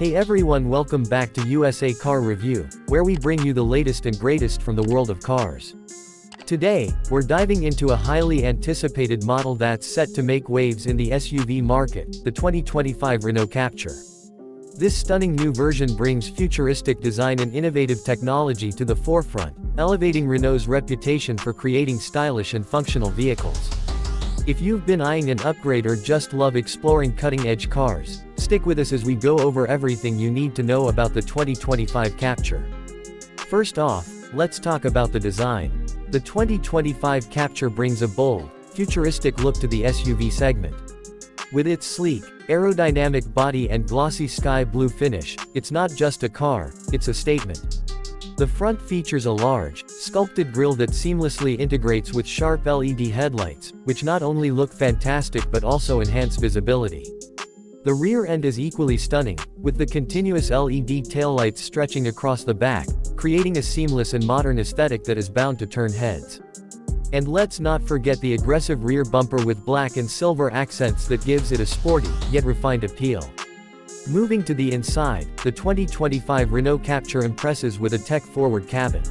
Hey everyone, welcome back to USA Car Review, where we bring you the latest and greatest from the world of cars. Today, we're diving into a highly anticipated model that's set to make waves in the SUV market, the 2025 Renault Captur. This stunning new version brings futuristic design and innovative technology to the forefront, elevating Renault's reputation for creating stylish and functional vehicles. If you've been eyeing an upgrade or just love exploring cutting-edge cars, stick with us as we go over everything you need to know about the 2025 Captur. First off, let's talk about the design. The 2025 Captur brings a bold, futuristic look to the SUV segment. With its sleek, aerodynamic body and glossy sky blue finish, it's not just a car, it's a statement. The front features a large, sculpted grille that seamlessly integrates with sharp LED headlights, which not only look fantastic but also enhance visibility. The rear end is equally stunning, with the continuous LED taillights stretching across the back, creating a seamless and modern aesthetic that is bound to turn heads. And let's not forget the aggressive rear bumper with black and silver accents that gives it a sporty, yet refined appeal. Moving to the inside, the 2025 Renault Captur impresses with a tech-forward cabin.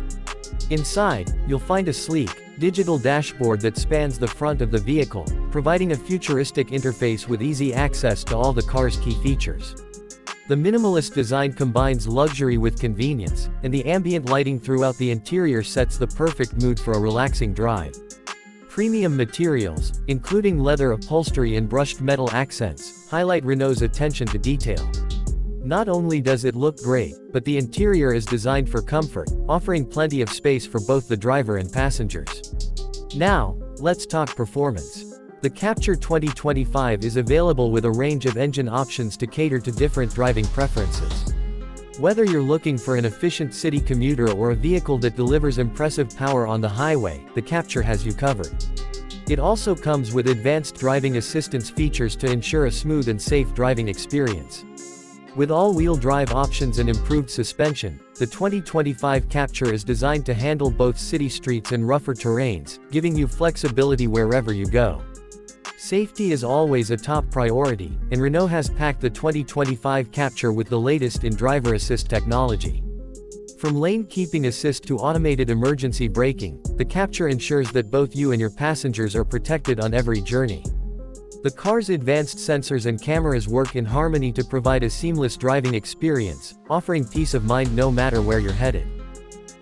Inside, you'll find a sleek, digital dashboard that spans the front of the vehicle, providing a futuristic interface with easy access to all the car's key features. The minimalist design combines luxury with convenience, and the ambient lighting throughout the interior sets the perfect mood for a relaxing drive. Premium materials, including leather upholstery and brushed metal accents, highlight Renault's attention to detail. Not only does it look great, but the interior is designed for comfort, offering plenty of space for both the driver and passengers. Now, let's talk performance. The Captur 2025 is available with a range of engine options to cater to different driving preferences. Whether you're looking for an efficient city commuter or a vehicle that delivers impressive power on the highway, the Captur has you covered. It also comes with advanced driving assistance features to ensure a smooth and safe driving experience. With all-wheel drive options and improved suspension, the 2025 Captur is designed to handle both city streets and rougher terrains, giving you flexibility wherever you go. Safety is always a top priority, and Renault has packed the 2025 Captur with the latest in driver assist technology. From lane keeping assist to automated emergency braking, the Captur ensures that both you and your passengers are protected on every journey. The car's advanced sensors and cameras work in harmony to provide a seamless driving experience, offering peace of mind no matter where you're headed.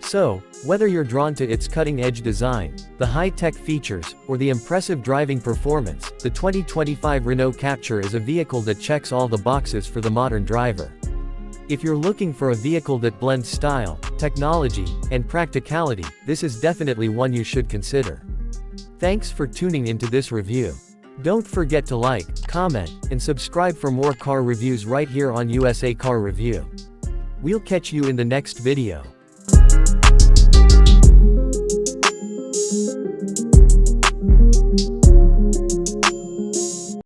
So, whether you're drawn to its cutting-edge design, the high-tech features, or the impressive driving performance, the 2025 Renault Captur is a vehicle that checks all the boxes for the modern driver. If you're looking for a vehicle that blends style, technology, and practicality, this is definitely one you should consider. Thanks for tuning into this review. Don't forget to like, comment, and subscribe for more car reviews right here on USA Car Review. We'll catch you in the next video.